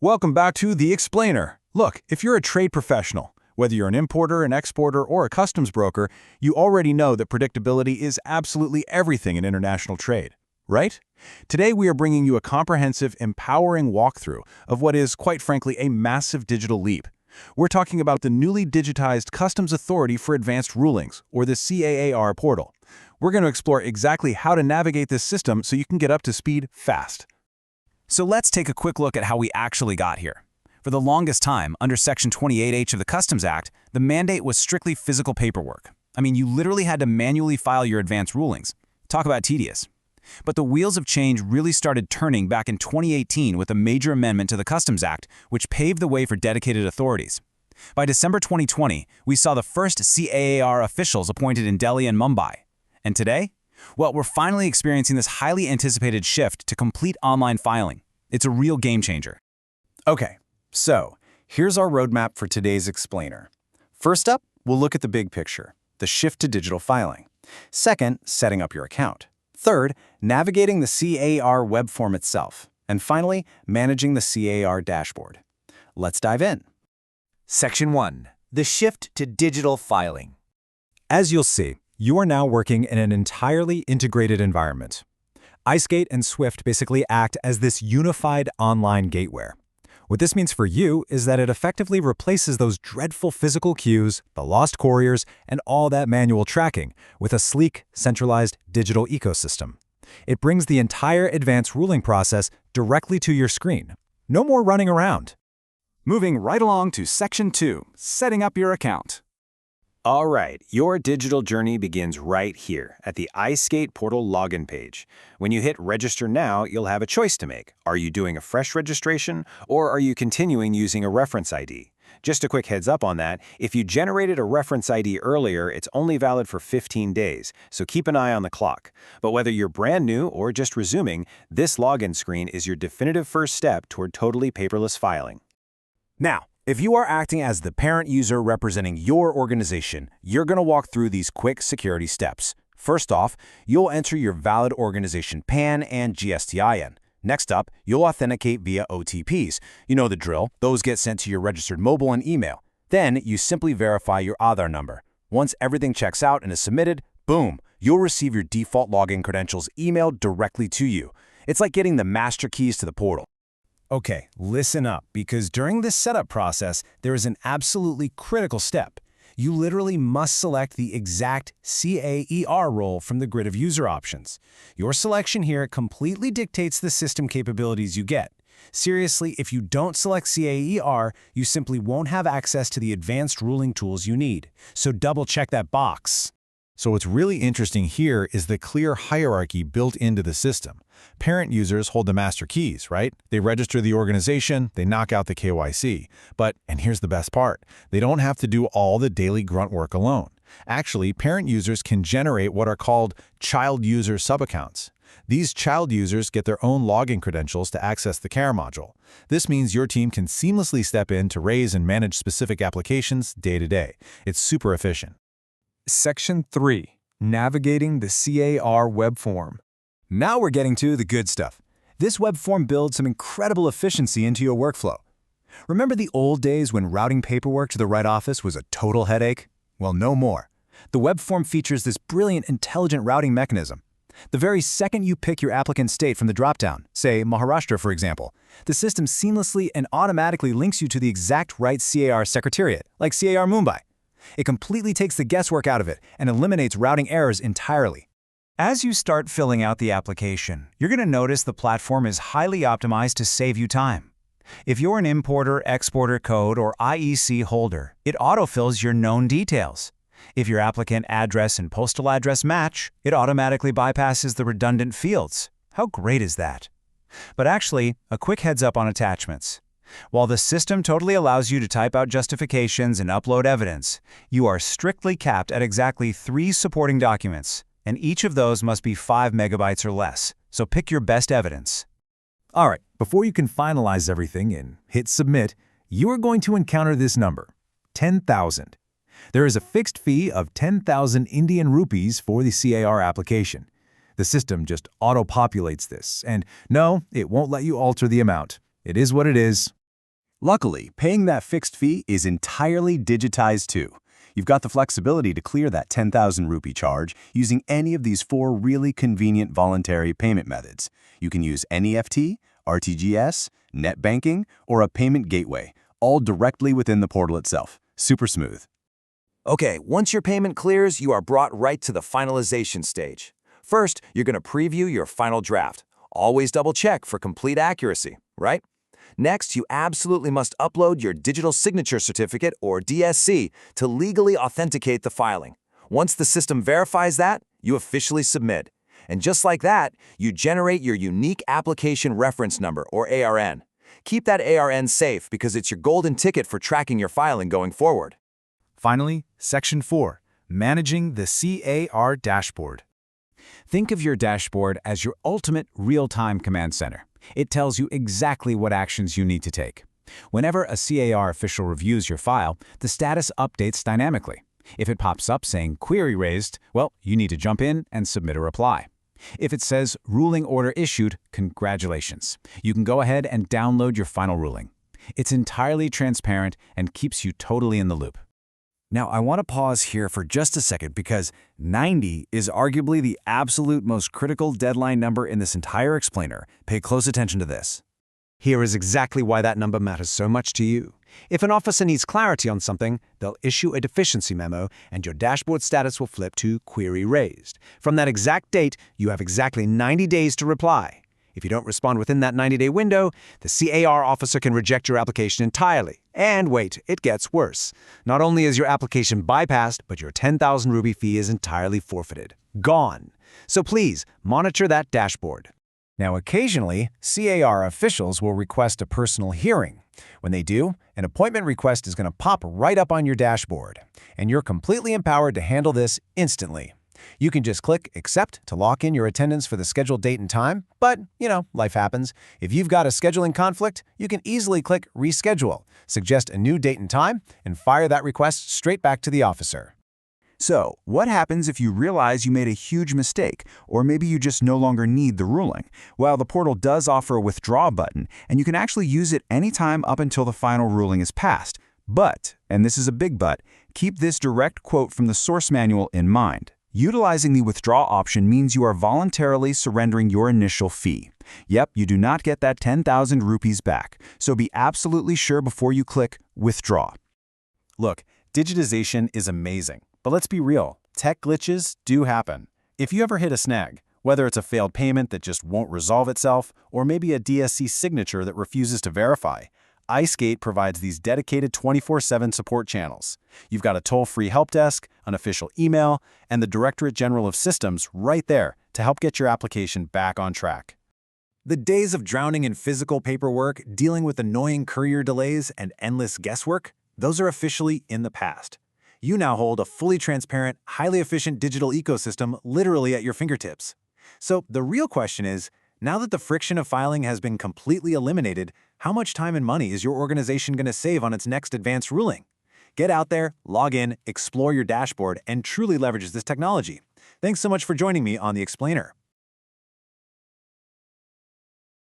Welcome back to The Explainer. Look, if you're a trade professional, whether you're an importer, an exporter, or a customs broker, you already know that predictability is absolutely everything in international trade, right? Today we are bringing you a comprehensive, empowering walkthrough of what is, quite frankly, a massive digital leap. We're talking about the newly digitized Customs Authority for Advanced Rulings, or the CAAR portal. We're going to explore exactly how to navigate this system so you can get up to speed fast. So let's take a quick look at how we actually got here. For the longest time, under Section 28H of the Customs Act, the mandate was strictly physical paperwork. I mean, you literally had to manually file your advance rulings. Talk about tedious. But the wheels of change really started turning back in 2018 with a major amendment to the Customs Act, which paved the way for dedicated authorities. By December 2020, we saw the first CAAR officials appointed in Delhi and Mumbai. And today? Well, we're finally experiencing this highly anticipated shift to complete online filing. It's a real game changer. Okay, so here's our roadmap for today's explainer. First up, we'll look at the big picture, the shift to digital filing. Second, setting up your account. Third, navigating the CAAR web form itself. And finally, managing the CAAR dashboard. Let's dive in. Section 1. The shift to digital filing. As you'll see, you are now working in an entirely integrated environment. ICEGATE and SWIFT basically act as this unified online gateway. What this means for you is that it effectively replaces those dreadful physical queues, the lost couriers, and all that manual tracking with a sleek, centralized digital ecosystem. It brings the entire advanced ruling process directly to your screen. No more running around. Moving right along to Section 2, setting up your account. All right, your digital journey begins right here at the ICEGATE portal login page. When you hit Register Now, you'll have a choice to make. Are you doing a fresh registration, or are you continuing using a reference ID? Just a quick heads up on that, if you generated a reference ID earlier, it's only valid for 15 days, so keep an eye on the clock. But whether you're brand new or just resuming, this login screen is your definitive first step toward totally paperless filing. Now, if you are acting as the parent user representing your organization, you're going to walk through these quick security steps. First off, you'll enter your valid organization PAN and GSTIN. Next up, you'll authenticate via OTPs. You know the drill. Those get sent to your registered mobile and email. Then you simply verify your Aadhaar number. Once everything checks out and is submitted, boom, you'll receive your default login credentials emailed directly to you. It's like getting the master keys to the portal. Okay, listen up, because during this setup process, there is an absolutely critical step. You literally must select the exact CAAR role from the grid of user options. Your selection here completely dictates the system capabilities you get. Seriously, if you don't select CAAR, you simply won't have access to the advanced ruling tools you need. So double-check that box. So what's really interesting here is the clear hierarchy built into the system. Parent users hold the master keys, right? They register the organization, they knock out the KYC. But, and here's the best part, they don't have to do all the daily grunt work alone. Actually, parent users can generate what are called child user subaccounts. These child users get their own login credentials to access the CAAR module. This means your team can seamlessly step in to raise and manage specific applications day to day. It's super efficient. Section 3. Navigating the CAAR web form. Now we're getting to the good stuff. This web form builds some incredible efficiency into your workflow. Remember the old days when routing paperwork to the right office was a total headache? Well, no more. The web form features this brilliant, intelligent routing mechanism. The very second you pick your applicant state from the dropdown, say Maharashtra for example, the system seamlessly and automatically links you to the exact right CAAR secretariat, like CAAR Mumbai. It completely takes the guesswork out of it and eliminates routing errors entirely. As you start filling out the application, you're going to notice the platform is highly optimized to save you time. If you're an importer, exporter code, or IEC holder, it autofills your known details. If your applicant address and postal address match, it automatically bypasses the redundant fields. How great is that? But actually, a quick heads up on attachments. While the system totally allows you to type out justifications and upload evidence, you are strictly capped at exactly 3 supporting documents, and each of those must be 5 megabytes or less, so pick your best evidence. All right, before you can finalize everything and hit submit, you are going to encounter this number, 10,000. There is a fixed fee of 10,000 Indian rupees for the CAAR application. The system just auto-populates this, and no, it won't let you alter the amount. It is what it is. Luckily, paying that fixed fee is entirely digitized too. You've got the flexibility to clear that 10,000 rupee charge using any of these 4 really convenient voluntary payment methods. You can use NEFT, RTGS, net banking, or a payment gateway, all directly within the portal itself. Super smooth. Okay, once your payment clears, you are brought right to the finalization stage. First, you're going to preview your final draft. Always double-check for complete accuracy, right? Next, you absolutely must upload your digital signature certificate, or DSC, to legally authenticate the filing. Once the system verifies that, you officially submit. And just like that, you generate your unique application reference number, or ARN. Keep that ARN safe because it's your golden ticket for tracking your filing going forward. Finally, Section 4, Managing the CAAR Dashboard. Think of your dashboard as your ultimate real-time command center. It tells you exactly what actions you need to take. Whenever a CAAR official reviews your file, the status updates dynamically. If it pops up saying query raised, well, you need to jump in and submit a reply. If it says ruling order issued, congratulations. You can go ahead and download your final ruling. It's entirely transparent and keeps you totally in the loop. Now, I want to pause here for just a second because 90 is arguably the absolute most critical deadline number in this entire explainer. Pay close attention to this. Here is exactly why that number matters so much to you. If an officer needs clarity on something, they'll issue a deficiency memo and your dashboard status will flip to query raised. From that exact date, you have exactly 90 days to reply. If you don't respond within that 90-day window, the CAAR officer can reject your application entirely. And wait, it gets worse. Not only is your application bypassed, but your 10,000 rupee fee is entirely forfeited. Gone. So please, monitor that dashboard. Now, occasionally, CAAR officials will request a personal hearing. When they do, an appointment request is going to pop right up on your dashboard, and you're completely empowered to handle this instantly. You can just click Accept to lock in your attendance for the scheduled date and time, but, life happens. If you've got a scheduling conflict, you can easily click Reschedule, suggest a new date and time, and fire that request straight back to the officer. So, what happens if you realize you made a huge mistake, or maybe you just no longer need the ruling? Well, the portal does offer a withdraw button, and you can actually use it anytime up until the final ruling is passed. But, and this is a big but, keep this direct quote from the source manual in mind. Utilizing the withdraw option means you are voluntarily surrendering your initial fee. Yep, you do not get that 10,000 rupees back, so be absolutely sure before you click Withdraw. Look, digitization is amazing, but let's be real, tech glitches do happen. If you ever hit a snag, whether it's a failed payment that just won't resolve itself, or maybe a DSC signature that refuses to verify, ICEGATE provides these dedicated 24/7 support channels. You've got a toll-free help desk, an official email, and the Directorate General of Systems right there to help get your application back on track. The days of drowning in physical paperwork, dealing with annoying courier delays, and endless guesswork, those are officially in the past. You now hold a fully transparent, highly efficient digital ecosystem literally at your fingertips. So the real question is, now that the friction of filing has been completely eliminated, how much time and money is your organization going to save on its next advanced ruling? Get out there, log in, explore your dashboard, and truly leverage this technology. Thanks so much for joining me on The Explainer.